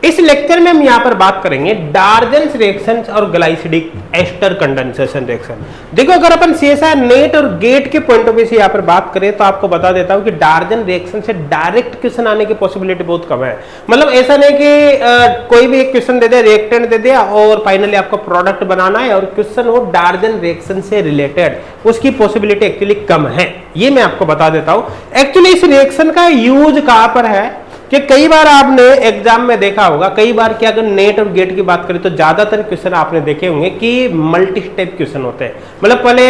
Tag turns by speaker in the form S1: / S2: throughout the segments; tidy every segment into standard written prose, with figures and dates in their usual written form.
S1: इस लेक्चर में हम यहां पर बात करेंगे डार्जन्स रिएक्शंस और ग्लाइसिडिक एस्टर कंडेंसेशन रिएक्शन। देखो अगर अपन सीएसआर नेट और गेट के पॉइंट ऑफ व्यू से यहां पर बात करें तो आपको बता देता हूं कि डार्जन रिएक्शन से डायरेक्ट क्वेश्चन आने की पॉसिबिलिटी बहुत कम है। मतलब ऐसा नहीं कि कोई भी एक क्वेश्चन दे दे, रिएक्टेंट दे दिया और फाइनली आपको प्रोडक्ट बनाना है और क्वेश्चन हो डार्जन रिएक्शन से रिलेटेड, उसकी पॉसिबिलिटी एक्चुअली कम है। ये मैं आपको बता देता हूं। एक्चुअली इस रिएक्शन का यूज कहां पर है कि कई बार आपने एग्जाम में देखा होगा, कई बार कि अगर नेट और गेट की बात करें तो ज्यादातर क्वेश्चन आपने देखे होंगे कि मल्टी स्टेप क्वेश्चन होते हैं। मतलब पहले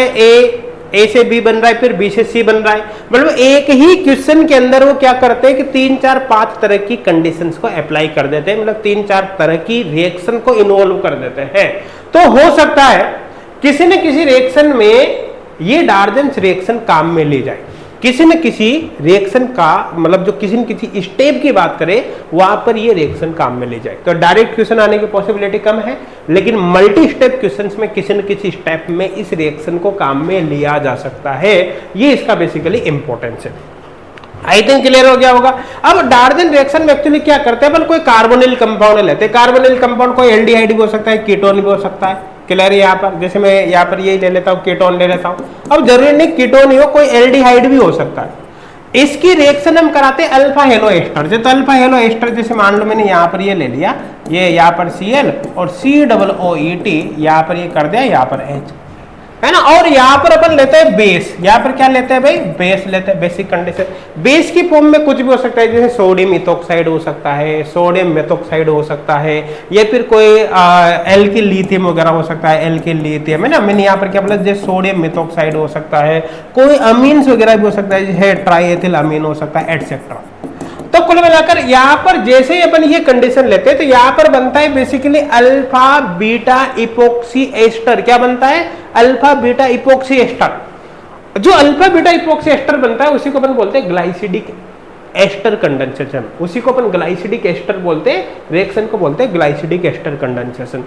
S1: ए से बी बन रहा है, फिर बी से सी बन रहा है। मतलब एक ही क्वेश्चन के अंदर वो क्या करते हैं कि 3 4 5 तरह की कंडीशंस को अप्लाई कर देते हैं, मतलब 3 4 तरह की रिएक्शन को इन्वॉल्व कर देते हैं। तो हो सकता है किसी न किसी रिएक्शन में ये डार्जन्स रिएक्शन काम में ले जाए, किसी न किसी रिएक्शन का मतलब जो किसी न किसी स्टेप की बात करें वहां पर ये रिएक्शन काम में ले जाए। तो डायरेक्ट क्वेश्चन आने की पॉसिबिलिटी कम है, लेकिन मल्टी स्टेप क्वेश्चंस में किसी न किसी स्टेप में इस रिएक्शन को काम में लिया जा सकता है। ये इसका बेसिकली इंपॉर्टेंस है। आई थिंक क्लियर हो गया होगा। अब डार्जन रिएक्शन में एक्चुअली क्या करते हैं, अपन कोई कार्बोनिल कंपाउंड लेते हैं। कार्बोनिल कंपाउंड कोई एल्डिहाइड भी हो सकता है, कीटोन भी हो सकता है। क्लियर है यहाँ पर, जैसे मैं यहाँ पर यही ले लेता हूँ, कीटोन ले लेता हूँ। अब जरूरी नहीं कीटोन ही हो, कोई एल्डिहाइड भी हो सकता है। इसकी रिएक्शन हम कराते हैं अल्फा हेलो एस्टर से। तो अल्फा हेलो एस्टर जैसे मान लो मैंने यहाँ पर ये ले लिया, ये यहाँ पर Cl और COOET यहाँ पर ये कर दिया, यहाँ पर H है ना। और यहाँ पर अपन लेते हैं बेस। यहाँ पर क्या लेते हैं भाई, बेस लेते हैं, बेसिक कंडीशन। बेस की फॉर्म में कुछ भी हो सकता है, जैसे सोडियम इथोक्साइड हो सकता है, सोडियम मेथोक्साइड हो सकता है, या फिर कोई एल्किल लिथियम वगैरह हो सकता है, एल्किल लिथियम है ना। मैंने यहाँ पर क्या बोला, जैसे सोडियम मेथोक्साइड हो सकता है, कोई अमीन्स वगैरह भी हो सकता है, जैसे ट्राईएथिल अमीन हो सकता है, एटसेट्रा। तो कुल मिलाकर यहाँ पर जैसे ही अपन ये कंडीशन लेते हैं तो यहाँ पर बनता है basically alpha beta epoxy ester. क्या बनता है, अल्फा बीटा इपोक्सी एस्टर। जो अल्फा बीटा इपोक्सी एस्टर बनता है उसी को अपन बोलते हैं ग्लाइसिडिक एस्टर कंडेंसेशन। उसी को अपन ग्लाइसिडिक एस्टर बोलते हैं, रिएक्शन को बोलते हैं ग्लाइसिडिक एस्टर कंडेंसेशन।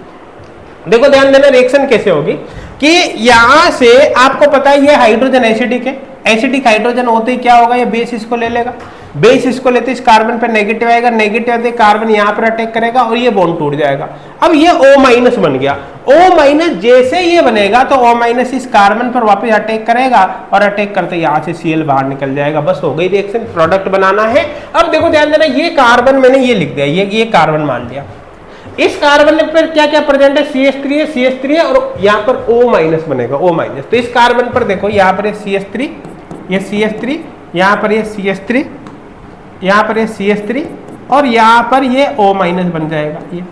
S1: देखो ध्यान देना, रिएक्शन कैसे होगी कि यहां से आपको पता है ये हाइड्रोजन एसिडिक है, एसिडिक हाइड्रोजन होते ही क्या होगा, ये बेस इसको ले लेगा, बेस इसको लेते इस कार्बन पे नेगेटिव आएगा, नेगेटिव आते कार्बन यहाँ पर अटैक करेगा और ये बॉन्ड टूट जाएगा। अब ये O- बन गया। O- जैसे ये बनेगा तो O- इस कार्बन पर वापस अटैक करेगा और अटैक करते यहाँ से Cl बाहर निकल जाएगा। बस हो गई रिएक्शन, प्रोडक्ट बनाना है। अब देखो ध्यान देना, ये कार्बन मैंने ये लिख दिया, ये कार्बन मान लिया। इस कार्बन पर क्या क्या प्रेजेंट है, CH3 है, CH3 है और यहाँ पर O- बनेगा, O-। तो इस कार्बन पर देखो यहाँ पर CH3, ये CH3, यहाँ पर ये CH3, यहाँ पर ये CH3 और यहाँ पर ये O- बन जाएगा। ये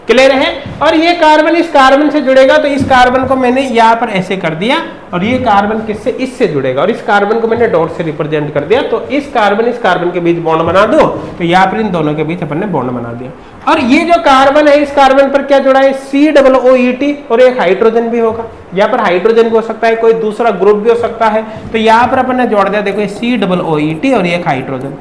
S1: क्लियर है। और ये कार्बन इस कार्बन से जुड़ेगा तो इस कार्बन को मैंने यहाँ पर ऐसे कर दिया और ये कार्बन किससे, इससे जुड़ेगा और इस कार्बन को मैंने डॉट से रिप्रेजेंट कर दिया। तो इस कार्बन के बीच बॉन्ड बना दो, तो यहाँ पर इन दोनों के बीच अपन ने बॉन्ड बना दिया। और ये जो कार्बन है इस कार्बन पर क्या जुड़ा है, COOET और एक हाइड्रोजन भी होगा। यहाँ पर हाइड्रोजन भी हो सकता है, कोई दूसरा ग्रुप भी हो सकता है। तो यहाँ पर अपन ने जोड़ दिया, देखो COOET और एक हाइड्रोजन।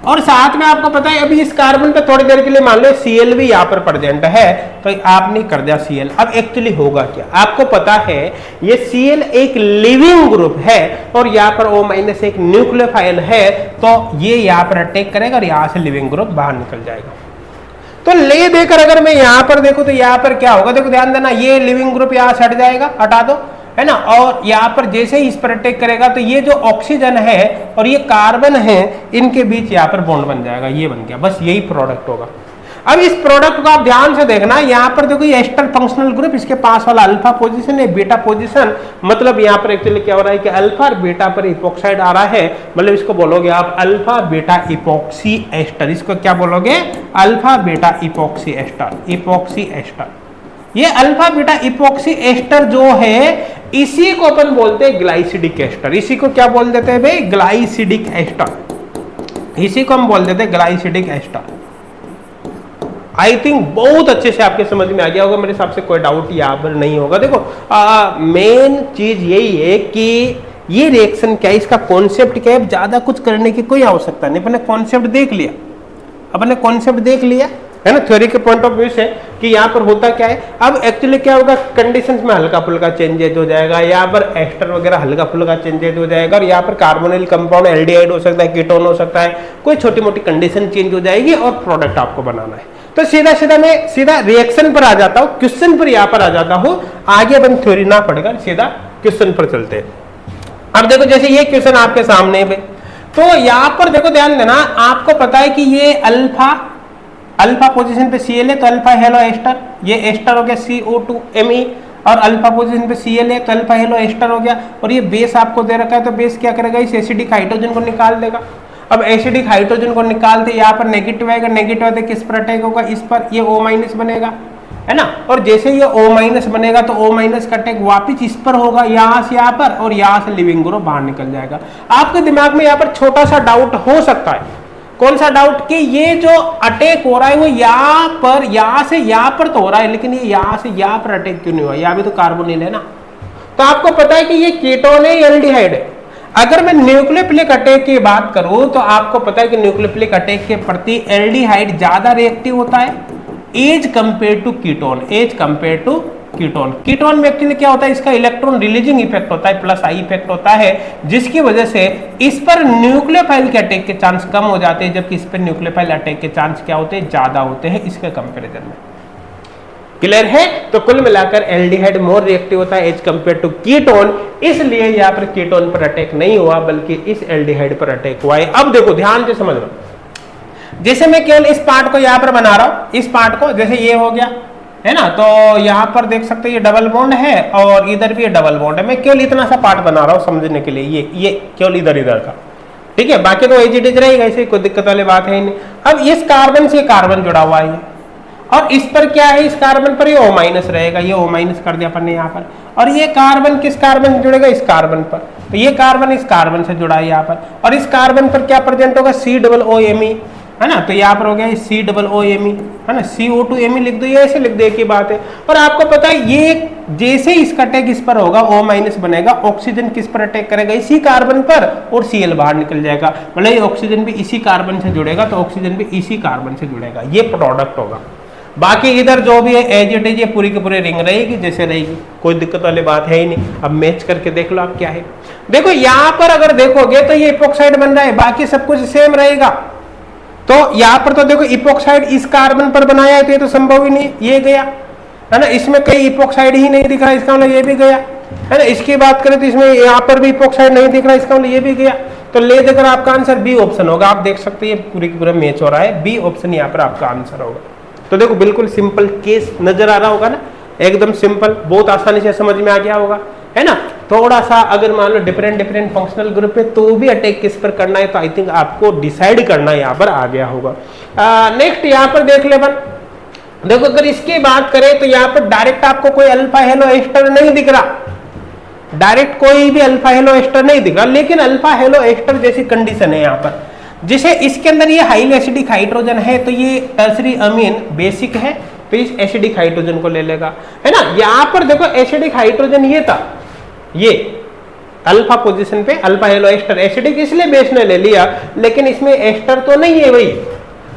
S1: और साथ में आपको पता है अभी इस कार्बन पे थोड़ी देर के लिए मान लो Cl भी यहाँ पर प्रेजेंट है, तो आपने कर दिया Cl। अब एक्चुअली होगा क्या, आपको पता है ये Cl एक लिविंग ग्रुप है और यहाँ पर O- एक न्यूक्लियोफाइल है, तो ये यहाँ पर अटैक करेगा और यहाँ से लिविंग ग्रुप बाहर निकल जाएगा। तो ले देकर अगर मैं यहाँ पर देखूं तो यहाँ पर क्या होगा, देखो ध्यान देना, ये लिविंग ग्रुप यहाँ से हट जाएगा, हटा दो है ना। और यहाँ पर जैसे ही इस पर अटैक करेगा तो ये जो ऑक्सीजन है और ये कार्बन है इनके बीच यहाँ पर बॉन्ड बन जाएगा, ये बन गया। बस यही प्रोडक्ट होगा। अब इस प्रोडक्ट को आप ध्यान से देखना, यहाँ पर देखो ये एस्टर फंक्शनल ग्रुप, इसके पास वाला अल्फा पोजीशन है, बीटा पोजीशन, मतलब यहाँ पर एक्चुअली क्या हो रहा है कि अल्फा और बीटा पर इपोक्साइड आ रहा है, मतलब इसको बोलोगे आप अल्फा बीटा इपोक्सी एस्टर। इसको क्या बोलोगे, alpha beta epoxy ester, epoxy ester. ये अल्फा बीटा इपोक्सी एस्टर जो है इसी को अपन बोलते हैं ग्लाइसिडिक एस्टर। इसी को क्या बोल देते हैं भाई, ग्लाइसिडिक एस्टर। इसी को हम बोल देते हैं ग्लाइसिडिक एस्टर। आई थिंक बहुत अच्छे से आपके समझ में आ गया होगा, मेरे हिसाब से कोई डाउट यहाँ पर नहीं होगा। देखो मेन चीज यही है कि ये रिएक्शन क्या है, इसका कॉन्सेप्ट क्या है, ज्यादा कुछ करने की कोई आवश्यकता नहीं। अपने कॉन्सेप्ट देख लिया, अपने कॉन्सेप्ट देख लिया, है ना, थ्योरी के पॉइंट ऑफ व्यू से कि यहाँ पर होता क्या है। अब एक्चुअली क्या होगा, कंडीशंस में हल्का फुल्का चेंजेज हो जाएगा, यहाँ पर एस्टर वगैरह हल्का फुल्का चेंजेज हो जाएगा, और यहाँ पर कार्बोनिल कंपाउंड एल्डिहाइड हो सकता है, कीटोन हो सकता है, कोई छोटी मोटी कंडीशन चेंज हो जाएगी और प्रोडक्ट आपको बनाना है। तो सीधा सीधा मैं सीधा रिएक्शन पर आ जाता हूँ, क्वेश्चन पर यहाँ पर आ जाता हूँ, आगे अपन थ्योरी ना पढ़ेगा, सीधा क्वेश्चन पर चलते हैं। अब देखो जैसे ये क्वेश्चन आपके सामने है, तो यहाँ पर देखो ध्यान देना, आपको पता है कि ये अल्फा पोजीशन पे Cl है तो अल्फा हेलो एस्टर, ये एस्टर हो गया CO2Me, और अल्फा पोजीशन पे Cl है तो अल्फा हेलो एस्टर हो गया, और ये बेस आपको दे रखा है तो बेस क्या करेगा, इस एसिडिक हाइड्रोजन को निकाल देगा। अब एसिडिक हाइड्रोजन को निकालते यहाँ पर नेगेटिव आएगा, नेगेटिव आते किस पर अटैक होगा, इस पर, ये O- बनेगा, है ना। और जैसे ये O- बनेगा तो O- का अटैक वापिस इस पर होगा, यहाँ से यहाँ पर, और यहाँ से लिविंग ग्रुप बाहर निकल जाएगा। आपके दिमाग में यहाँ पर छोटा सा डाउट हो सकता है, कौन सा डाउट, कि ये जो अटैक हो रहा है वो यहाँ पर, यहाँ से यहाँ पर तो हो रहा है, लेकिन ये यहाँ से यहाँ पर अटैक क्यों नहीं हुआ, यहाँ भी तो कार्बोनिल है ना। तो आपको पता है कि ये कीटोन है, एल्डिहाइड है। अगर मैं न्यूक्लियोफिलिक अटैक की बात करूं तो आपको पता है कि न्यूक्लियोफिलिक अटैक के प्रति एल्डिहाइड ज्यादा रिएक्टिव होता है as compare to ketone, as compare to ketone. Ketone में एक्चुअली क्या होता है, इसका इलेक्ट्रॉन रिलीजिंग इफेक्ट होता है, प्लस आई इफेक्ट होता है, जिसकी वजह से इस पर न्यूक्लियोफाइल के अटैक के चांस कम हो जाते हैं, जबकि इस पर न्यूक्लियोफाइल अटैक के चांस क्या होते हैं, ज्यादा होते हैं इसके कंपेरिजन में। क्लियर है। तो कुल मिलाकर एल्डिहाइड मोर रिएक्टिव होता है एज कंपेयर टू कीटोन, इसलिए यहाँ पर कीटोन पर अटैक नहीं हुआ बल्कि इस एल्डिहाइड पर अटैक हुआ है। अब देखो ध्यान से समझ लो, जैसे मैं केवल इस पार्ट को यहाँ पर बना रहा हूं, इस पार्ट को, जैसे ये हो गया है ना, तो यहाँ पर देख सकते हैं ये डबल बॉन्ड है और इधर भी डबल बॉन्ड है। मैं केवल इतना सा पार्ट बना रहा हूँ समझने के लिए, ये केवल इधर इधर का, ठीक है, बाकी तो एज इट इज रहेगा, ऐसे कोई दिक्कत वाली बात है ही नहीं। अब इस कार्बन से कार्बन जुड़ा हुआ है और इस पर क्या है, इस कार्बन पर ये O- रहेगा, ये O- कर दिया अपन ने यहाँ पर, और ये कार्बन किस कार्बन से जुड़ेगा, इस कार्बन पर, तो ये कार्बन इस कार्बन से जुड़ा है यहाँ पर, और इस कार्बन पर क्या प्रेजेंट होगा, COOMe, है ना। तो यहाँ पर हो गया COOMe, है ना, CO2Me लिख दो, ये ऐसे लिख दे की बात है। और आपको पता है ये जैसे इसका अटैक इस पर होगा, O- बनेगा, ऑक्सीजन किस पर अटैक करेगा, इसी कार्बन पर, और Cl बाहर निकल जाएगा, मतलब ये ऑक्सीजन भी इसी कार्बन से जुड़ेगा तो ऑक्सीजन भी इसी कार्बन से जुड़ेगा, ये प्रोडक्ट होगा। बाकी इधर जो भी है एज इट इज, ये पूरी की पूरी रिंग रहेगी जैसे रहेगी, कोई दिक्कत वाली बात है ही नहीं। अब मैच करके देख लो आप क्या है। देखो यहाँ पर अगर देखोगे तो ये इपोक्साइड बन रहा है, बाकी सब कुछ सेम रहेगा। तो यहाँ पर तो देखो इपोक्साइड इस कार्बन पर बनाया है तो ये तो संभव ही नहीं, ये गया, है ना, इसमें कहीं इपोक्साइड ही नहीं दिख रहा, इसका मतलब ये भी गया, है ना। इसकी बात करें तो इसमें यहाँ पर भी इपोक्साइड नहीं दिख रहा, इसका मतलब ये भी गया। तो ले देकर आपका आंसर बी ऑप्शन होगा। आप देख सकते हैं पूरी की पूरा मैच हो रहा है, बी ऑप्शन यहाँ पर आपका आंसर होगा। तो देखो बिल्कुल सिंपल केस नजर आ रहा होगा ना, एकदम सिंपल, बहुत आसानी से समझ में आ गया होगा, है ना। थोड़ा सा अगर मान लो डिफरेंट फंक्शनल ग्रुप है तो भी अटैक किस पर करना है, तो आई थिंक आपको डिसाइड करना यहाँ पर आ गया होगा। नेक्स्ट यहाँ पर देख ले बन, देखो अगर इसकी बात करें तो यहाँ पर डायरेक्ट आपको कोई अल्फा हेलो एस्टर नहीं दिख रहा, डायरेक्ट कोई भी अल्फा हेलो एस्टर नहीं दिख रहा, लेकिन अल्फा हेलो एस्टर जैसी कंडीशन है यहाँ पर, जिसे इसके अंदर ये हाईली एसिडिक हाइड्रोजन है तो ये टर्सरी अमीन बेसिक है, तो इस एसिडिक हाइड्रोजन को ले लेगा, है ना। यहाँ पर देखो एसिडिक हाइड्रोजन ये था, ये अल्फा पोजीशन पे अल्फा हेलो एस्टर, एसिडिक इसलिए बेस ने ले लिया, लेकिन इसमें एस्टर तो नहीं है भाई,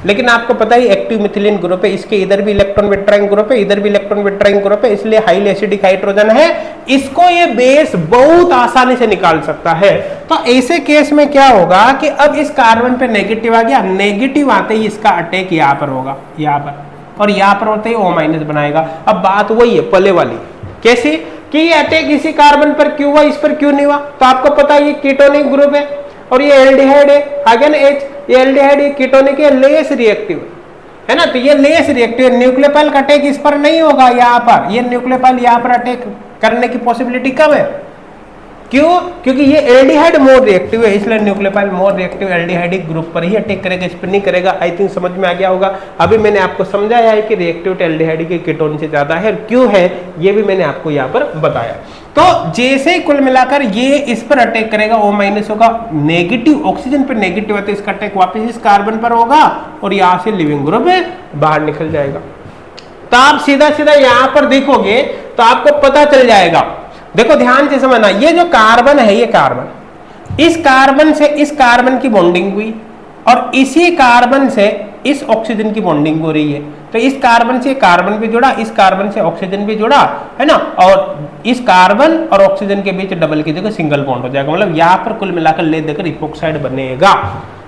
S1: लेकिन आपको पता है एक्टिव मिथिलीन ग्रुप है, इसके इधर भी इलेक्ट्रॉन विट्राइंग ग्रुप है, इधर भी इलेक्ट्रॉन विट्राइंग ग्रुप है, इसलिए हाईली एसिडिक हाइड्रोजन है, इसको ये बेस बहुत आसानी से निकाल सकता है। तो ऐसे केस में क्या होगा कि अब इस कार्बन पे नेगेटिव आ गया, नेगेटिव आते ही इसका अटैक यहाँ पर होगा, यहाँ पर, और यहाँ पर होते ही O- बनाएगा। अब बात वही है पहले वाली, कैसी कि ये अटैक इसी कार्बन पर क्यों हुआ, इस पर क्यों नहीं हुआ। तो आपको पता है ये कीटोनिक ग्रुप है और ये एल्डिहाइड है, आगे ना H, ये एल्डिहाइड ये कीटोनिक है, लेस रिएक्टिव है ना, तो ये लेस रिएक्टिव, न्यूक्लियोफाइल का अटैक इस पर नहीं होगा, यहाँ पर ये न्यूक्लियोफाइल यहाँ पर अटैक करने की पॉसिबिलिटी कम है। क्यों? क्योंकि ये एल्डिहाइड मोर रिएक्टिव है, इसलिए nucleophile more reactive aldehydic group पर ही अटैक करेगा, इस पर नहीं करेगा। आई थिंक समझ में आ गया होगा। अभी मैंने आपको समझाया है कि रिएक्टिविटी एल्डिहाइड के कीटोन से ज्यादा है, क्यों है ये भी मैंने आपको यहाँ पर बताया। तो जैसे ही कुल मिलाकर ये इस पर अटैक करेगा, O- होगा, नेगेटिव ऑक्सीजन पर नेगेटिव है तो इसका अटैक वापस इस कार्बन पर होगा और यहाँ से लिविंग ग्रुप में बाहर निकल जाएगा। तो आप सीधा सीधा यहाँ पर देखोगे तो आपको पता चल जाएगा। देखो ध्यान से समझना, ये जो कार्बन है, ये कार्बन, इस कार्बन से इस कार्बन की बॉन्डिंग हुई और इसी कार्बन से इस ऑक्सीजन की बॉन्डिंग हो रही है, तो इस कार्बन से कार्बन भी जुड़ा, इस कार्बन से ऑक्सीजन भी जुड़ा है ना, और इस कार्बन और ऑक्सीजन के बीच डबल की जगह सिंगल बॉन्ड हो जाएगा। मतलब यहाँ पर कुल मिलाकर ले देकर इपोक्साइड बनेगा,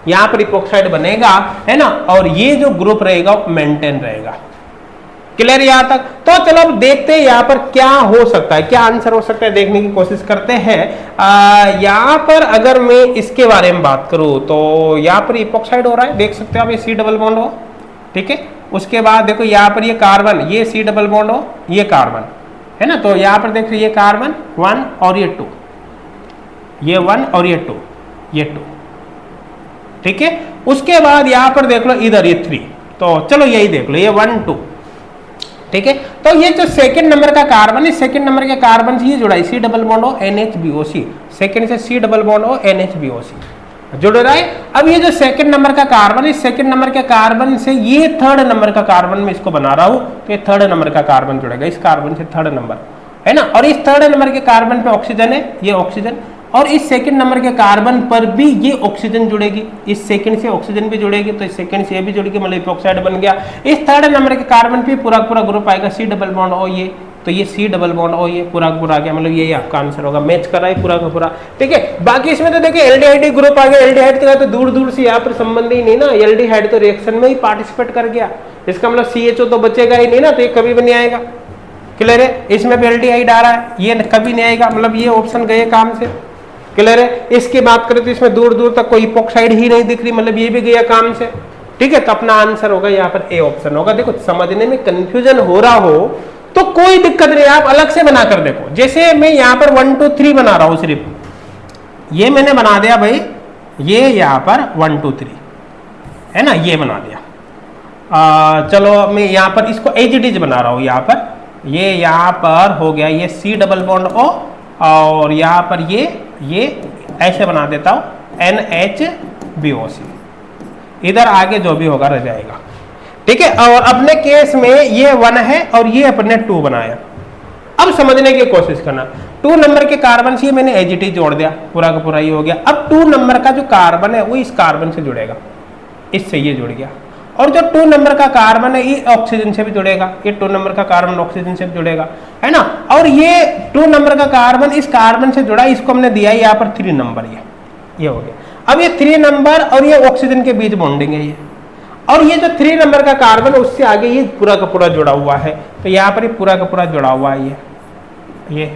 S1: यहाँ पर इपोक्साइड बनेगा है ना, और ये जो ग्रुप रहेगा वो मेंटेन रहेगा। क्लियर यहां तक? तो चलो अब देखते हैं यहाँ पर क्या हो सकता है, क्या आंसर हो सकता है, देखने की कोशिश करते हैं। यहाँ पर अगर मैं इसके बारे में बात करूं तो यहाँ पर इपोक्साइड हो रहा है, देख सकते हो आप, ये C डबल बॉन्ड हो, ठीक है। उसके बाद देखो यहाँ पर ये कार्बन, ये C डबल बॉन्ड हो, ये कार्बन है ना, तो यहाँ पर देखो ये कार्बन 1 और ये 2, ये 1 और ये 2, ये 2, ठीक है। उसके बाद यहाँ पर देख लो इधर ये 3, तो चलो यही देख लो, ये 1 2, ठीक है। तो ये जो सेकंड नंबर का कार्बन है, सेकंड नंबर के कार्बन से ये जुड़ा है, C डबल बॉन्ड हो NHBOC, सेकंड से C डबल बॉन्ड हो NHBOC जुड़ रहा है। अब ये जो सेकंड नंबर का कार्बन है, सेकंड नंबर के कार्बन से ये थर्ड नंबर का कार्बन में इसको बना रहा हूं, तो ये थर्ड नंबर का कार्बन जुड़ेगा, इस कार्बन से थर्ड नंबर है ना, और इस थर्ड नंबर के कार्बन पे ऑक्सीजन है, ये ऑक्सीजन, और इस सेकंड नंबर के कार्बन पर भी ये ऑक्सीजन जुड़ेगी, इस सेकंड से ऑक्सीजन भी जुड़ेगी, तो इस सेकंड से ये भी जुड़ेगी, मतलब इपोक्साइड बन गया। इस थर्ड नंबर के कार्बन पे पूरा पूरा ग्रुप आएगा, C डबल बॉन्ड ओ ये, तो ये C डबल बॉन्ड ओ ये पूरा पूरा आ गया, मतलब ये आपका आंसर होगा, मैच कर रहा है पूरा का पूरा, ठीक है। बाकी इसमें तो देखिए एल्डिहाइड ग्रुप आ गया, एल्डिहाइड का तो दूर दूर से यहाँ पर संबंध ही नहीं ना, एल्डिहाइड तो रिएक्शन में ही पार्टिसिपेट कर गया, इसका मतलब CHO तो बचेगा ही नहीं ना, तो ये कभी भी नहीं आएगा। क्लियर है? इसमें भी एल्डिहाइड आ रहा है, ये कभी नहीं आएगा, मतलब ये ऑप्शन गए काम से। क्लियर है? इसकी बात करें तो इसमें दूर दूर तक कोई इपोक्साइड ही नहीं दिख रही, मतलब ये भी गया काम से, ठीक है। तो अपना आंसर होगा यहाँ पर ए ऑप्शन होगा। देखो समझने में कंफ्यूजन हो रहा हो तो कोई दिक्कत नहीं, आप अलग से बनाकर देखो। जैसे मैं यहाँ पर 1 2 3 बना रहा हूं, सिर्फ ये मैंने बना दिया भाई, ये यहाँ पर 1 2 3 है ना, ये बना दिया। चलो मैं यहाँ पर इसको एज बना रहा हूं, यहाँ पर ये यहाँ पर हो गया ये C डबल बॉन्ड O, और यहाँ पर ये ऐसे बना देता हूं NHBOC, इधर आगे जो भी होगा रह जाएगा, ठीक है। और अपने केस में ये 1 है और ये अपने 2 बनाया। अब समझने की कोशिश करना, 2 नंबर के कार्बन से मैंने एजिटी जोड़ दिया, पूरा का पूरा ये हो गया। अब 2 नंबर का जो कार्बन है वो इस कार्बन से जुड़ेगा, इससे ये जुड़ गया, और जो 2 नंबर का कार्बन है ये ऑक्सीजन से भी जुड़ेगा, ये 2 नंबर का कार्बन ऑक्सीजन से भी जुड़ेगा, है ना। और ये 2 नंबर का कार्बन इस कार्बन से जुड़ा, इसको हमने दिया यहाँ पर 3 नंबर, ये हो गया। अब ये 3 नंबर और ये ऑक्सीजन के बीच बॉन्डिंग है ये, और ये जो 3 नंबर का कार्बन है उससे आगे ये पूरा का पूरा जुड़ा हुआ है, तो यहाँ पर ये पूरा का पूरा जुड़ा हुआ है, ये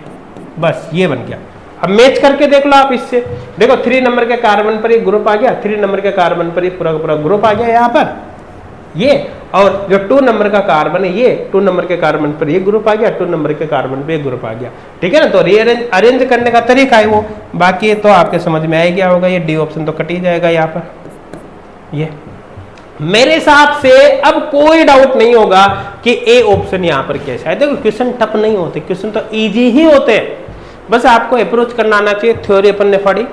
S1: बस ये बन गया। अब मैच करके देख लो आप इससे, देखो 3 नंबर के कार्बन पर ये ग्रुप आ गया, 3 नंबर के कार्बन पर ये पूरा का पूरा ग्रुप आ गया यहाँ पर ये, और जो 2 नंबर का कार्बन है ये 2 नंबर के कार्बन पर ये ग्रुप आ गया, 2 नंबर के कार्बन पे ये ग्रुप आ गया, ठीक है ना। तो अरेंज करने का तरीका है वो, बाकी तो आपके समझ में आ गया होगा। ये डी ऑप्शन तो कट ही जाएगा यहाँ पर। ये मेरे हिसाब से अब कोई डाउट नहीं होगा कि ए ऑप्शन यहाँ पर कैसा है। देखो क्वेश्चन टफ नहीं होते, क्वेश्चन तो इजी ही होते हैं, बस आपको अप्रोच करना आना चाहिए। थ्योरी अपन ने पढ़ी,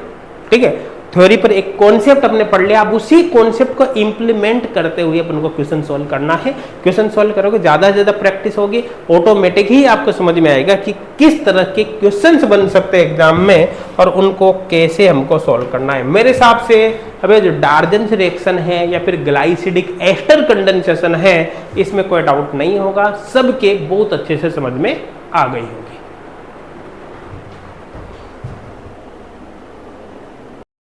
S1: ठीक है, थ्योरी पर एक कॉन्सेप्ट अपने पढ़ लिया, अब उसी कॉन्सेप्ट को इंप्लीमेंट करते हुए अपन को क्वेश्चन सॉल्व करना है। क्वेश्चन सॉल्व करोगे, ज्यादा से ज्यादा प्रैक्टिस होगी, ऑटोमेटिक ही आपको समझ में आएगा कि किस तरह के क्वेश्चंस बन सकते हैं एग्जाम में और उनको कैसे हमको सॉल्व करना है। मेरे हिसाब से हमें जो डार्जन्स रिएक्शन है या फिर ग्लाइसिडिक एस्टर कंडेंसेशन है, इसमें कोई डाउट नहीं होगा, सबके बहुत अच्छे से समझ में आ गई होगी।